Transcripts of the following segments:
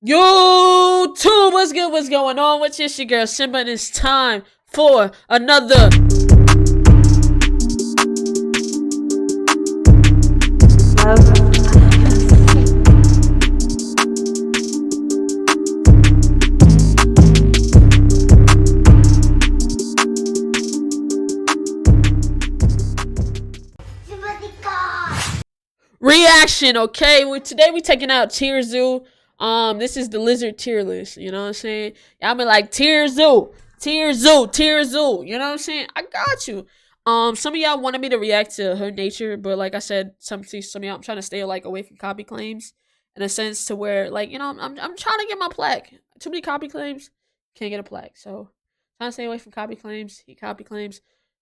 YouTube, what's good? What's going on? What's your girl Simba, and it's time for another reaction. Okay, today we taking out TierZoo. This is the lizard tier list. You know what I'm saying? Y'all be like TierZoo, TierZoo. You know what I'm saying? I got you. Some of y'all wanted me to react to her nature, but like I said, some of y'all, I'm trying to stay like away from copy claims in a sense to where, like, you know, I'm trying to get my plaque. Too many copy claims, can't get a plaque. So trying to stay away from copy claims.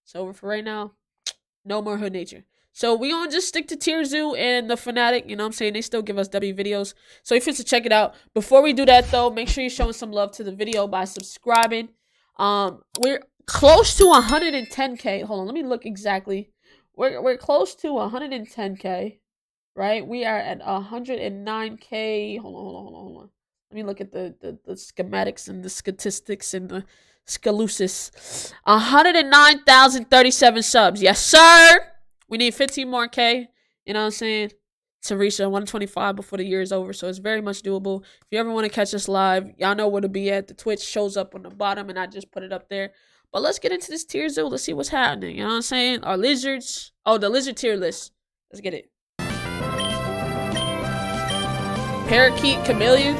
So for right now, no more hood nature. So we gonna just stick to TierZoo and the Fanatic. You know what I'm saying? They still give us W videos. So if you to check it out. Before we do that though, make sure you're showing some love to the video by subscribing. We're close to 110k. Hold on, let me look exactly. We're close to 110k, right? We are at 109k. Hold on. Let me look at the schematics and the statistics and the scalusis. 109,037 subs. Yes, sir. We need 15 more K, you know what I'm saying, to reach 125 before the year is over. So it's very much doable. If you ever want to catch us live, y'all know where to be at. The Twitch shows up on the bottom, and I just put it up there. But let's get into this TierZoo. Let's see what's happening. You know what I'm saying? Our lizards. Oh, the lizard tier list. Let's get it. Parakeet, Chameleon.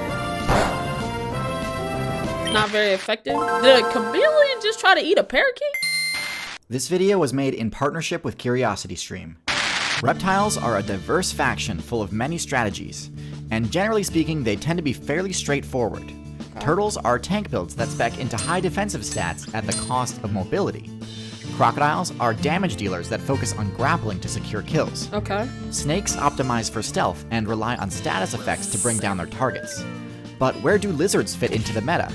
Not very effective. Did a chameleon just try to eat a parakeet? This video was made in partnership with CuriosityStream. Reptiles are a diverse faction full of many strategies, and generally speaking, they tend to be fairly straightforward. Turtles are tank builds that spec into high defensive stats at the cost of mobility. Crocodiles are damage dealers that focus on grappling to secure kills. Snakes optimize for stealth and rely on status effects to bring down their targets. But where do lizards fit into the meta?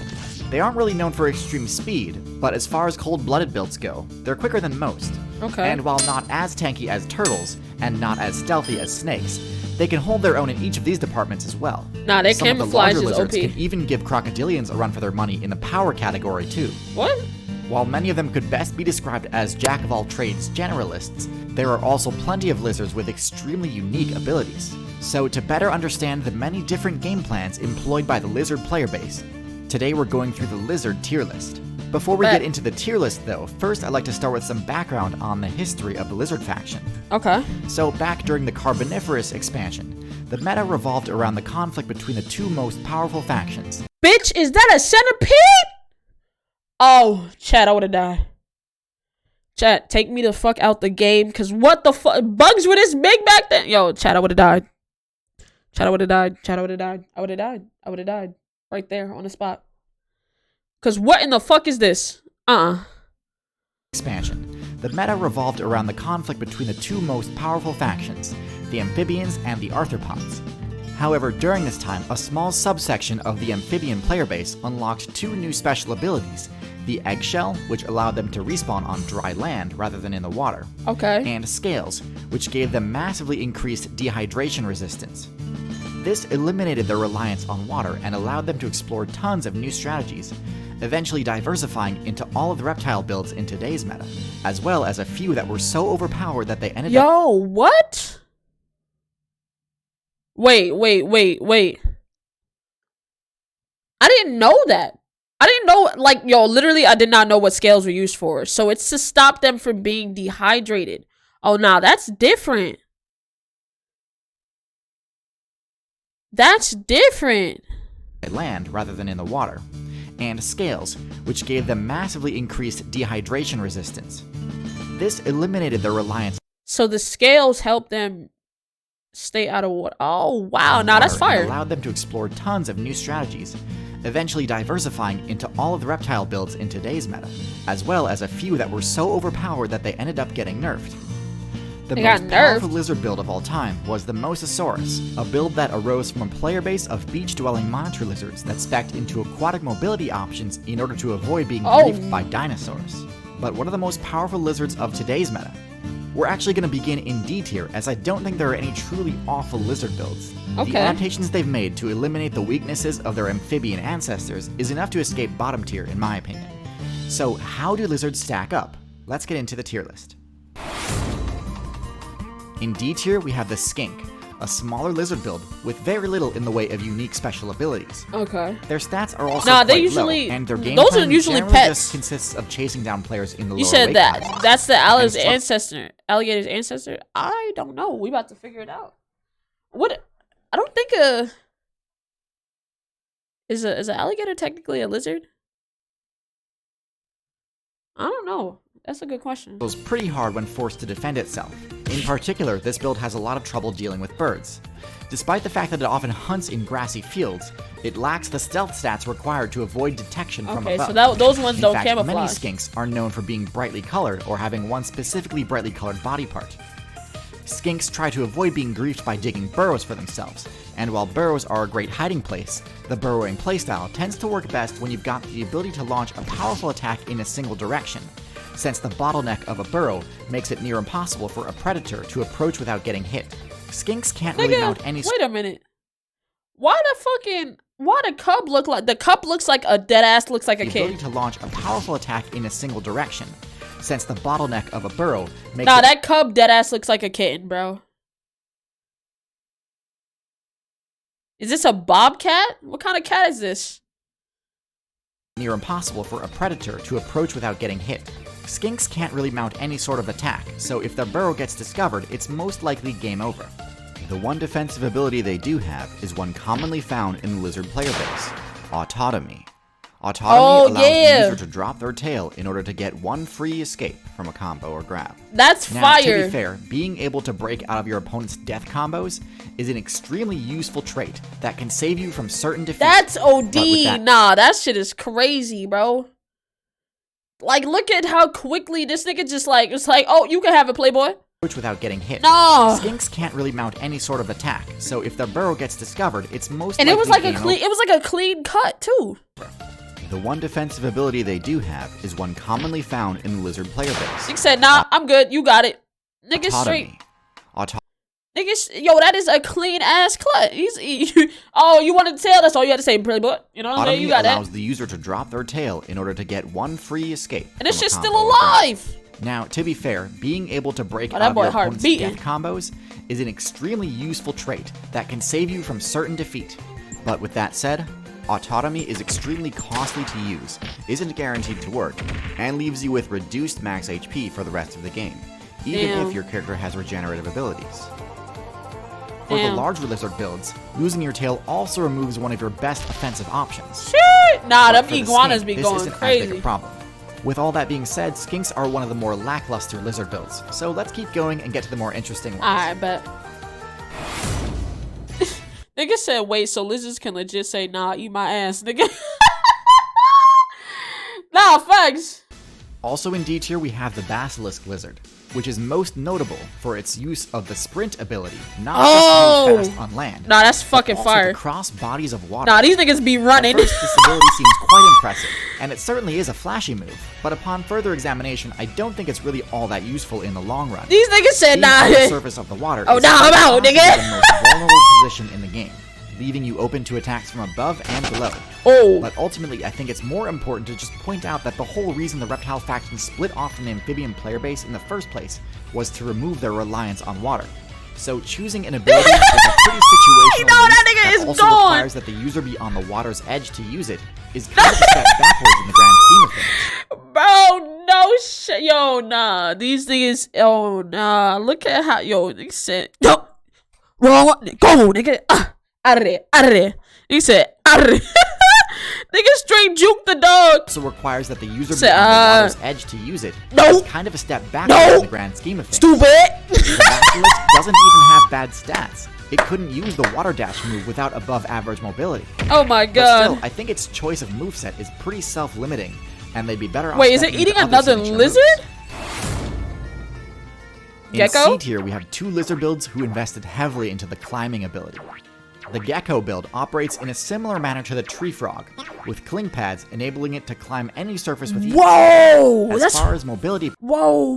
They aren't really known for extreme speed, but as far as cold-blooded builds go, they're quicker than most. And while not as tanky as turtles, and not as stealthy as snakes, they can hold their own in each of these departments as well. Nah, they camouflage is OP. Some of the larger lizards can even give crocodilians a run for their money in the power category too. What? While many of them could best be described as jack-of-all-trades generalists, there are also plenty of lizards with extremely unique abilities. So to better understand the many different game plans employed by the lizard player base, today we're going through the lizard tier list. Before we get into the tier list though, first I'd like to start with some background on the history of the lizard faction. So back during the Carboniferous expansion, the meta revolved around the conflict between the two most powerful factions. Bitch, is that a centipede? Oh, chat, I would've died. Chat, take me the fuck out the game, cause what the fuck? Bugs were this big back then? Yo, chat, I would've died. Chat, I would've died. Chat, I would've died. I would've died. Right there on the spot. Cause what in the fuck is this? Expansion. The meta revolved around the conflict between the two most powerful factions, the amphibians and the arthropods. However, during this time, a small subsection of the amphibian player base unlocked two new special abilities: the eggshell, which allowed them to respawn on dry land rather than in the water, and scales, which gave them massively increased dehydration resistance. This eliminated their reliance on water and allowed them to explore tons of new strategies, eventually diversifying into all of the reptile builds in today's meta, as well as a few that were so overpowered that they ended up— Yo, what? Wait. I didn't know that. I didn't know, like, yo, literally, I did not know what scales were used for. So it's to stop them from being dehydrated. Oh, now that's different. That's different. Land rather than in the water, and scales, which gave them massively increased dehydration resistance. This eliminated their reliance. So the scales help them stay out of water. Oh, wow. Now that's fire. And allowed them to explore tons of new strategies, eventually diversifying into all of the reptile builds in today's meta, as well as a few that were so overpowered that they ended up getting nerfed. The most powerful lizard build of all time was the Mosasaurus, a build that arose from a player base of beach-dwelling monitor lizards that spec'd into aquatic mobility options in order to avoid being briefed by dinosaurs. But what are the most powerful lizards of today's meta? We're actually going to begin in D tier, as I don't think there are any truly awful lizard builds. Okay. The adaptations they've made to eliminate the weaknesses of their amphibian ancestors is enough to escape bottom tier in my opinion. So how do lizards stack up? Let's get into the tier list. In D tier, we have the Skink, a smaller lizard build with very little in the way of unique special abilities. Okay. Their stats are also they quite usually low, and their game those plan are usually generally pets. just consists of chasing down players in the You lower said weight that. classes. That's the alligator's And ancestor. Alligator's ancestor? I don't know. We about to figure it out. What? I don't think is an alligator technically a lizard? I don't know. That's a good question. It was pretty hard when forced to defend itself. In particular, this build has a lot of trouble dealing with birds. Despite the fact that it often hunts in grassy fields, it lacks the stealth stats required to avoid detection from above. Okay, so those ones don't In fact, camouflage. many skinks are known for being brightly colored or having one specifically brightly colored body part. Skinks try to avoid being griefed by digging burrows for themselves, and while burrows are a great hiding place, the burrowing playstyle tends to work best when you've got the ability to launch a powerful attack in a single direction, since the bottleneck of a burrow makes it near impossible for a predator to approach without getting hit. Skinks can't really mount any... Wait a minute. Why the cub look like... The cub looks like a deadass looks like a the kid. ability to launch a powerful attack in a single direction, since the bottleneck of a burrow makes Nah, that cub deadass looks like a kitten, bro. Is this a bobcat? What kind of cat is this? near impossible for a predator to approach without getting hit. Skinks can't really mount any sort of attack, so if their burrow gets discovered, it's most likely game over. The one defensive ability they do have is one commonly found in the lizard player base, autonomy. Autonomy allows the user to drop their tail in order to get one free escape from a combo or grab. That's now, fire. to be fair, being able to break out of your opponent's death combos is an extremely useful trait that can save you from certain defeats. That's OD. Nah, that shit is crazy, bro. Like, look at how quickly this nigga just like, it's like, oh, you can have it, Playboy. Without getting hit. No. Skinks can't really mount any sort of attack, so if their burrow gets discovered, it's most and likely it was like a clean cut too. The one defensive ability they do have is one commonly found in the lizard player base. He said, nah, I'm good, you got it. Nigga straight. Nigga, yo, that is a clean ass cut. Oh, you wanted to tell? That's all you had to say, Playboy. You know what I'm saying? You got that. Allows the user to drop their tail in order to get one free escape. And this shit's still alive. Now, to be fair, being able to break out of your opponent's death combos is an extremely useful trait that can save you from certain defeat. But with that said, autonomy is extremely costly to use, isn't guaranteed to work, and leaves you with reduced max HP for the rest of the game, even if your character has regenerative abilities. For the larger lizard builds, losing your tail also removes one of your best offensive options. Shit! Nah, them iguanas be going crazy. As big a problem. With all that being said, skinks are one of the more lackluster lizard builds, so let's keep going and get to the more interesting ones. Alright, bet. Nigga said, wait, so lizards can legit say, nah, eat my ass, nigga. Nah, facts. Also in D tier, we have the Basilisk lizard, which is most notable for its use of the sprint ability, not just move fast on land. Nah, that's fucking fire. To cross bodies of water. Nah, these niggas be running. At first, this ability seems quite impressive, and it certainly is a flashy move, but upon further examination, I don't think it's really all that useful in the long run. These niggas said, nah. On the surface of the water oh, nah, I'm out, nigga. The most vulnerable position in the game, leaving you open to attacks from above and below. Oh. But ultimately, I think it's more important to just point out that the whole reason the reptile faction split off from the amphibian player base in the first place was to remove their reliance on water. So choosing an ability with a pretty situational use that also requires that the user be on the water's edge to use it is kind of a step backwards in the grand scheme of things. Bro, no shit. Yo, nah. These niggas, oh, nah. Look at how, yo, nigga said, no. Wrong one. Go, nigga. Out of there. Out of there. He said, out of there. Nigga straight juke the dog. Also requires that the user be on the water's edge to use it. No. It's kind of a step backwards in the grand scheme of things. Stupid. The Basilisk doesn't even have bad stats. It couldn't use the water dash move without above average mobility. Oh my god. But still, I think its choice of moveset is pretty self-limiting, and they'd be better off. Wait, is it eating another lizard? In Gecko? C tier, we have two lizard builds who invested heavily into the climbing ability. The Gecko build operates in a similar manner to the tree frog, with cling pads enabling it to climb any surface with ease. Whoa! As far as mobility... Whoa!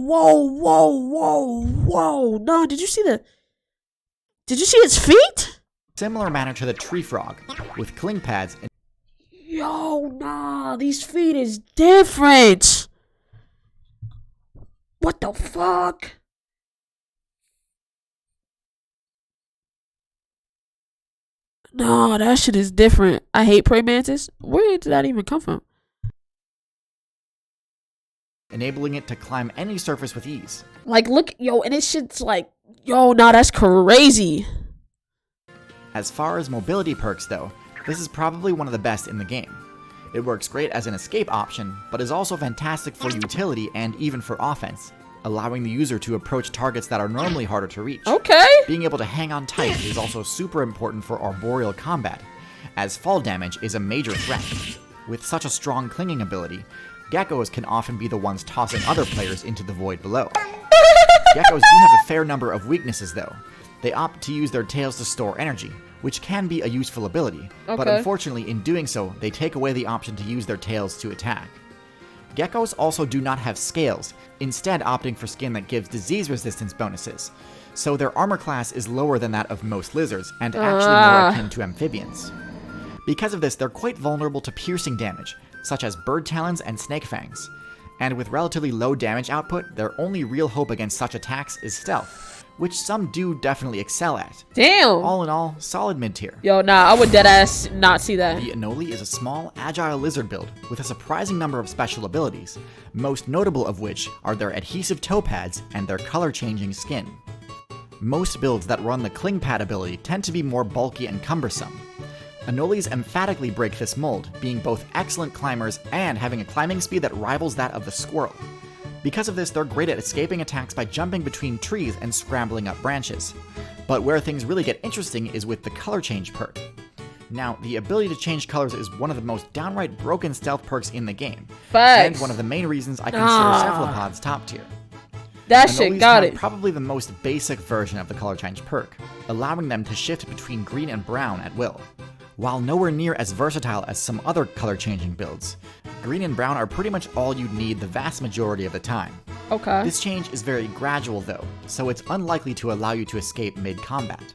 No, did you see its feet? Similar manner to the tree frog, with cling pads... Yo, nah, these feet is different. What the fuck? No, that shit is different. I hate praying mantis. Where did that even come from? Enabling it to climb any surface with ease. Like, look, yo, and this shit's like, yo, nah, that's crazy. As far as mobility perks though, this is probably one of the best in the game. It works great as an escape option, but is also fantastic for utility and even for offense, allowing the user to approach targets that are normally harder to reach. Okay. Being able to hang on tight is also super important for arboreal combat, as fall damage is a major threat. With such a strong clinging ability, geckos can often be the ones tossing other players into the void below. Geckos do have a fair number of weaknesses though. They opt to use their tails to store energy, which can be a useful ability, but unfortunately in doing so, they take away the option to use their tails to attack. Geckos also do not have scales, instead opting for skin that gives disease resistance bonuses, so their armor class is lower than that of most lizards, and actually more akin to amphibians. Because of this, they're quite vulnerable to piercing damage, such as bird talons and snake fangs, and with relatively low damage output, their only real hope against such attacks is stealth, which some do definitely excel at. Damn! All in all, solid mid-tier. Yo, nah, I would deadass not see that. The Anole is a small, agile lizard build with a surprising number of special abilities, most notable of which are their adhesive toe pads and their color-changing skin. Most builds that run the cling pad ability tend to be more bulky and cumbersome. Anoles emphatically break this mold, being both excellent climbers and having a climbing speed that rivals that of the squirrel. Because of this, they're great at escaping attacks by jumping between trees and scrambling up branches. But where things really get interesting is with the color change perk. Now, the ability to change colors is one of the most downright broken stealth perks in the game, and one of the main reasons I consider cephalopods top tier. That shit got it. Probably the most basic version of the color change perk, allowing them to shift between green and brown at will. While nowhere near as versatile as some other color-changing builds, green and brown are pretty much all you'd need the vast majority of the time. Okay. This change is very gradual though, so it's unlikely to allow you to escape mid-combat.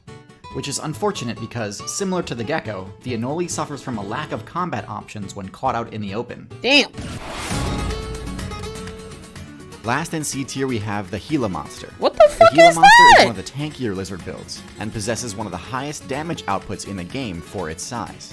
Which is unfortunate because, similar to the Gecko, the Anole suffers from a lack of combat options when caught out in the open. Damn! Last in C tier we have the Gila Monster. What the fuck is that? The Gila Monster is one of the tankier lizard builds, and possesses one of the highest damage outputs in the game for its size.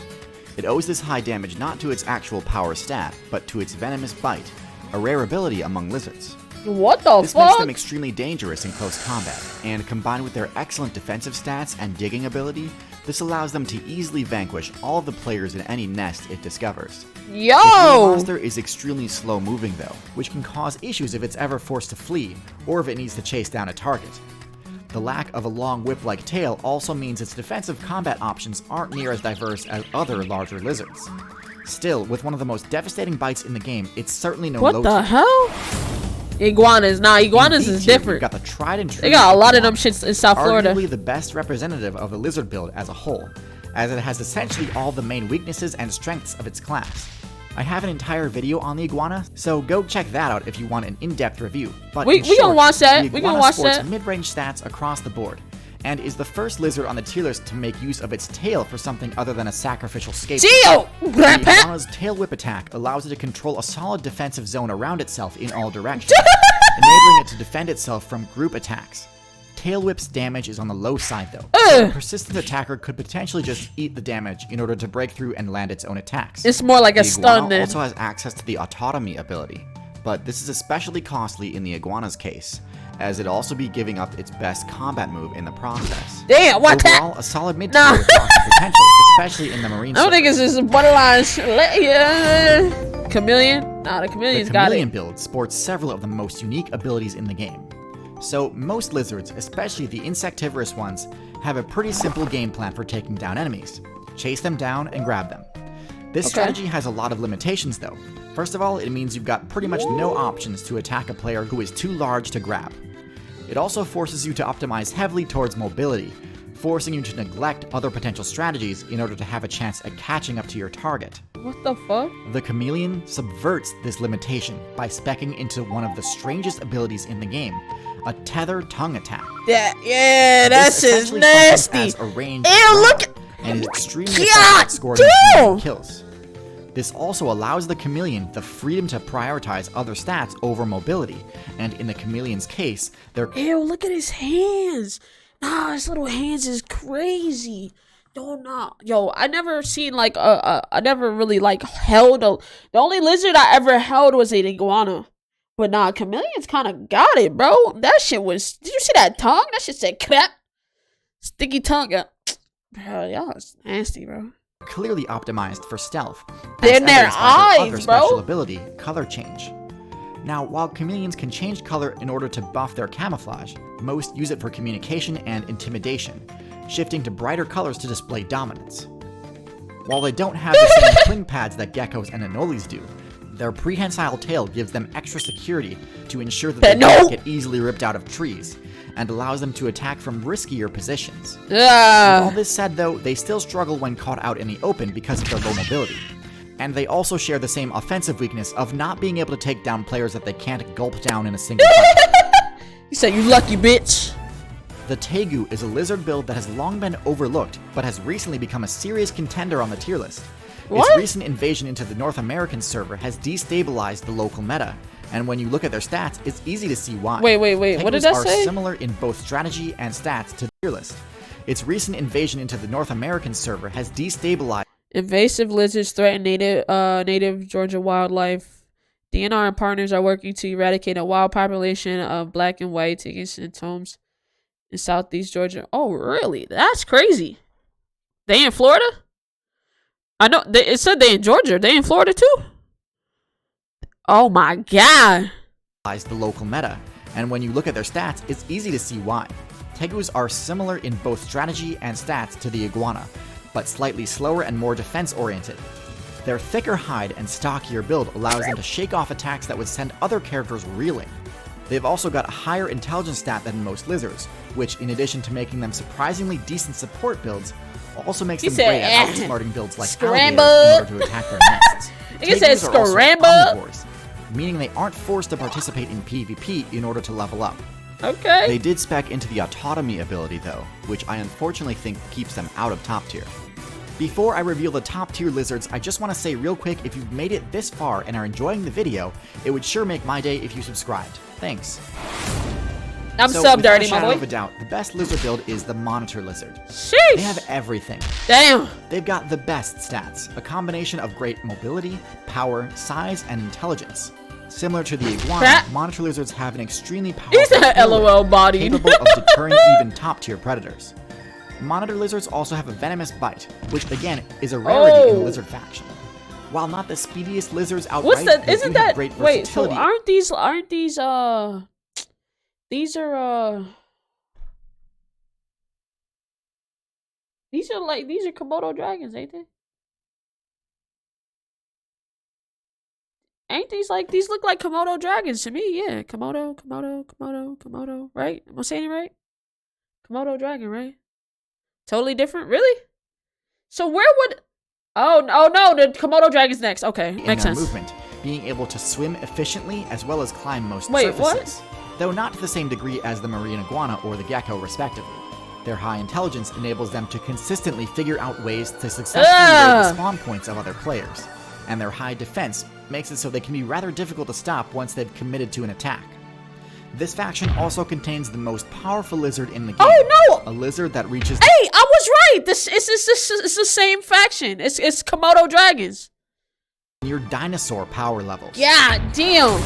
It owes this high damage not to its actual power stat, but to its venomous bite, a rare ability among lizards. What the fuck? This makes them extremely dangerous in close combat, and combined with their excellent defensive stats and digging ability, this allows them to easily vanquish all of the players in any nest it discovers. Yo! The Gila monster is extremely slow moving though, which can cause issues if it's ever forced to flee, or if it needs to chase down a target. The lack of a long whip-like tail also means its defensive combat options aren't near as diverse as other larger lizards. Still, with one of the most devastating bites in the game, it's certainly no low tier. What the hell? Iguanas. Nah, iguanas is different. Got the tried and true. They got a lot of them shits in South Florida. Arguably the best representative of the lizard build as a whole, as it has essentially all the main weaknesses and strengths of its class. I have an entire video on the iguana, so go check that out if you want an in-depth review. But we gonna watch that. The iguana sports mid-range stats across the board, and is the first lizard on the tier list to make use of its tail for something other than a sacrificial scapegoat. The iguana's tail whip attack allows it to control a solid defensive zone around itself in all directions, enabling it to defend itself from group attacks. Tail whip's damage is on the low side though, so a persistent attacker could potentially just eat the damage in order to break through and land its own attacks. It's more like a stun then. It also has access to the autotomy ability, but this is especially costly in the iguana's case, as it also be giving up its best combat move in the process. Damn, what Overall, a solid mid-tier with lots of potential, especially in the marine I don't think it's just borderline. Chameleon? Nah, the Chameleon's got it. The Chameleon build sports several of the most unique abilities in the game. So, most lizards, especially the insectivorous ones, have a pretty simple game plan for taking down enemies. Chase them down and grab them. This strategy has a lot of limitations though. First of all, it means you've got pretty much no options to attack a player who is too large to grab. It also forces you to optimize heavily towards mobility, forcing you to neglect other potential strategies in order to have a chance at catching up to your target. What the fuck? The Chameleon subverts this limitation by speccing into one of the strangest abilities in the game, a tether tongue attack. Yeah, that's just essentially nasty. functions as a ranged Ew, look at and is extremely God effective at scoring damn! kills. This also allows the Chameleon the freedom to prioritize other stats over mobility, and in the Chameleon's case, their Ew, look at his hands. Nah, his little hands is crazy. Yo, I never seen like I never really like held a. The only lizard I ever held was an iguana. But nah, Chameleon's kind of got it, bro. That shit was. Did you see that tongue? That shit said clap. Sticky tongue. Bro, y'all is nasty, bro. clearly optimized for stealth. In their eyes, other bro. special ability, color change. Now, while chameleons can change color in order to buff their camouflage, most use it for communication and intimidation, shifting to brighter colors to display dominance. While they don't have the same cling pads that geckos and anoles do, their prehensile tail gives them extra security to ensure that they don't get easily ripped out of trees, and allows them to attack from riskier positions. With all this said though, they still struggle when caught out in the open because of their low mobility. And they also share the same offensive weakness of not being able to take down players that they can't gulp down in a single punch. You said you lucky bitch. The Tegu is a lizard build that has long been overlooked, but has recently become a serious contender on the tier list. What? Its recent invasion into the North American server has destabilized the local meta, and when you look at their stats, it's easy to see why. Wait, what did that Tegus say? are similar in both strategy and stats to the tier list. Its recent invasion into the North American server has destabilized. Invasive lizards threaten native Georgia wildlife. DNR and partners are working to eradicate a wild population of black and white tigers and tomes in southeast Georgia. Oh, really? That's crazy. They in Florida? I know. It said they in Georgia. They in Florida too? Oh my god. The local meta, and when you look at their stats, it's easy to see why. Tegus are similar in both strategy and stats to the Iguana, but slightly slower and more defense-oriented. Their thicker hide and stockier build allows them to shake off attacks that would send other characters reeling. They've also got a higher intelligence stat than most lizards, which, in addition to making them surprisingly decent support builds, also makes them great at outsmarting builds like alligators in order to attack their nests. Tegus are also omnivores, meaning they aren't forced to participate in PvP in order to level up. Okay. They did spec into the autonomy ability though, which I unfortunately think keeps them out of top tier. Before I reveal the top tier lizards, I just want to say real quick, if you've made it this far and are enjoying the video, it would sure make my day if you subscribed. Thanks. I'm subbed already, my boy. Without a doubt, the best lizard build is the Monitor Lizard. Sheesh. They have everything. Damn. They've got the best stats, a combination of great mobility, power, size, and intelligence. Similar to the Iguana, Monitor Lizards have an extremely powerful He's a LOL body. capable of deterring even top-tier predators. Monitor Lizards also have a venomous bite, which again is a rarity in the lizard faction. While not the speediest lizards outright, What's that? they Isn't do that have great wait? So versatility. these are Komodo dragons, ain't they? Ain't these look like Komodo dragons to me? Yeah, Komodo, right? Am I saying it right? Komodo dragon, right? Totally different, really? So where would? Oh no, the Komodo dragon's next. Okay, makes sense. Movement, being able to swim efficiently as well as climb most surfaces, though not to the same degree as the marine iguana or the gecko, respectively. Their high intelligence enables them to consistently figure out ways to successfully raid the spawn points of other players, and their high defense makes it so they can be rather difficult to stop once they've committed to an attack. This faction also contains the most powerful lizard in the game. Oh no! A lizard that reaches. Hey, I was right. It's the same faction. It's Komodo dragons. Near dinosaur power levels. Yeah, damn.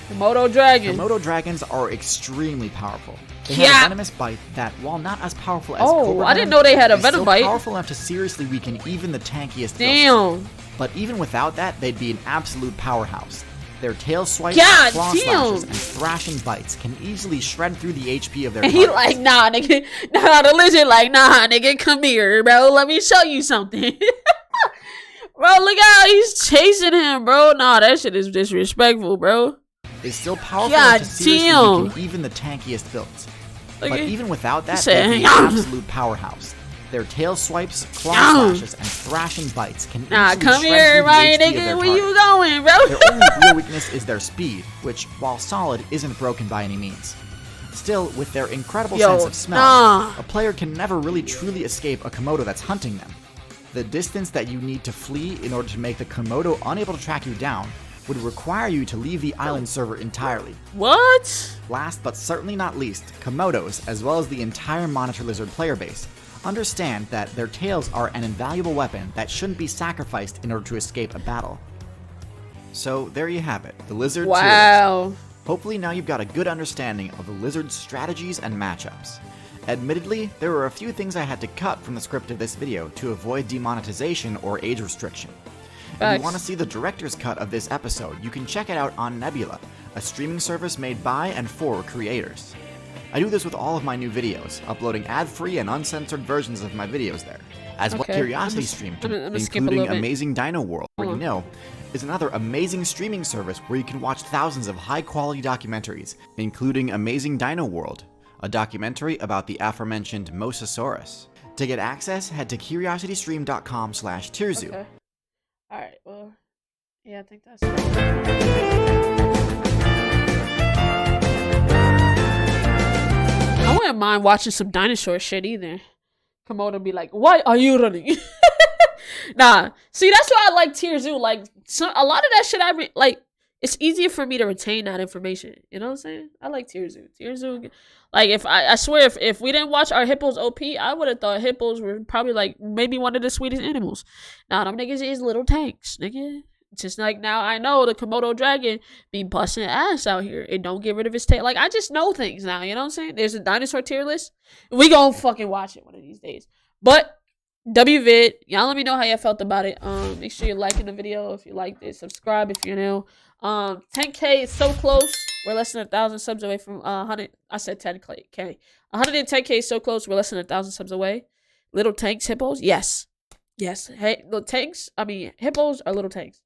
Komodo dragon. Moto Dragons are extremely powerful. They have a venomous bite that, while not as powerful as Cobra I didn't know they had a venom bite. Powerful enough to seriously weaken even the tankiest Damn. builds. But even without that, they'd be an absolute powerhouse. Their tail swipes, claw slashes, and thrashing bites can easily shred through the HP of their And he like, nah, nigga. Nah, the lizard like, nah, nigga, come here, bro. Let me show you something. Bro, look how he's chasing him, bro. Nah, that shit is disrespectful, bro. Is still powerful enough to seriously weaken even the tankiest builds. But even without that, said, they're the absolute powerhouse. Their tail swipes, claw slashes, and thrashing bites can easily come shred here, through right, the HP of nigga. their Where you target. going, bro? Their only real weakness is their speed, which, while solid, isn't broken by any means. Still, with their incredible sense of smell, a player can never really truly escape a Komodo that's hunting them. The distance that you need to flee in order to make the Komodo unable to track you down would require you to leave the island server entirely. What? Last but certainly not least, Komodos, as well as the entire Monitor Lizard player base, understand that their tails are an invaluable weapon that shouldn't be sacrificed in order to escape a battle. So there you have it, the lizard tier list. Wow. Hopefully now you've got a good understanding of the lizard's strategies and matchups. Admittedly, there were a few things I had to cut from the script of this video to avoid demonetization or age restriction. If you want to see the director's cut of this episode, you can check it out on Nebula, a streaming service made by and for creators. I do this with all of my new videos, uploading ad-free and uncensored versions of my videos there. As well, Curiosity Stream, including Amazing Dino World, where you know, is another amazing streaming service where you can watch thousands of high-quality documentaries, including Amazing Dino World, a documentary about the aforementioned Mosasaurus. To get access, head to curiositystream.com/TierZoo. Okay. Alright, well, yeah, I think that's I wouldn't mind watching some dinosaur shit either. Komodo be like, why are you running? Nah, see, that's why I like TierZoo. Like, a lot of that shit, it's easier for me to retain that information. You know what I'm saying? I like TierZoo. TierZoo, like, I swear, if we didn't watch our hippos OP, I would have thought hippos were probably, like, maybe one of the sweetest animals. Nah, them niggas is little tanks, nigga. Just like now I know the Moto Dragon be busting ass out here and don't get rid of his tail. Like, I just know things now, you know what I'm saying? There's a dinosaur tier list. We gonna fucking watch it one of these days. But WVid, y'all let me know how y'all felt about it. Make sure you're liking the video if you liked it. Subscribe if you're new. 10K is so close. We're less than 1,000 subs away from 100. I said 10K. 110K is so close. We're less than 1,000 subs away. Little tanks, hippos, yes. Hey, little tanks. I mean, hippos are little tanks.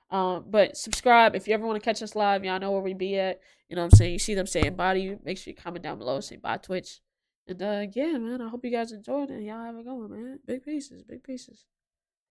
But subscribe if you ever want to catch us live. Y'all know where we be at. You know what I'm saying? You see them saying bye to you. Make sure you comment down below. Say bye, Twitch. And yeah, man, I hope you guys enjoyed it. Y'all have a good one, man. Big pieces.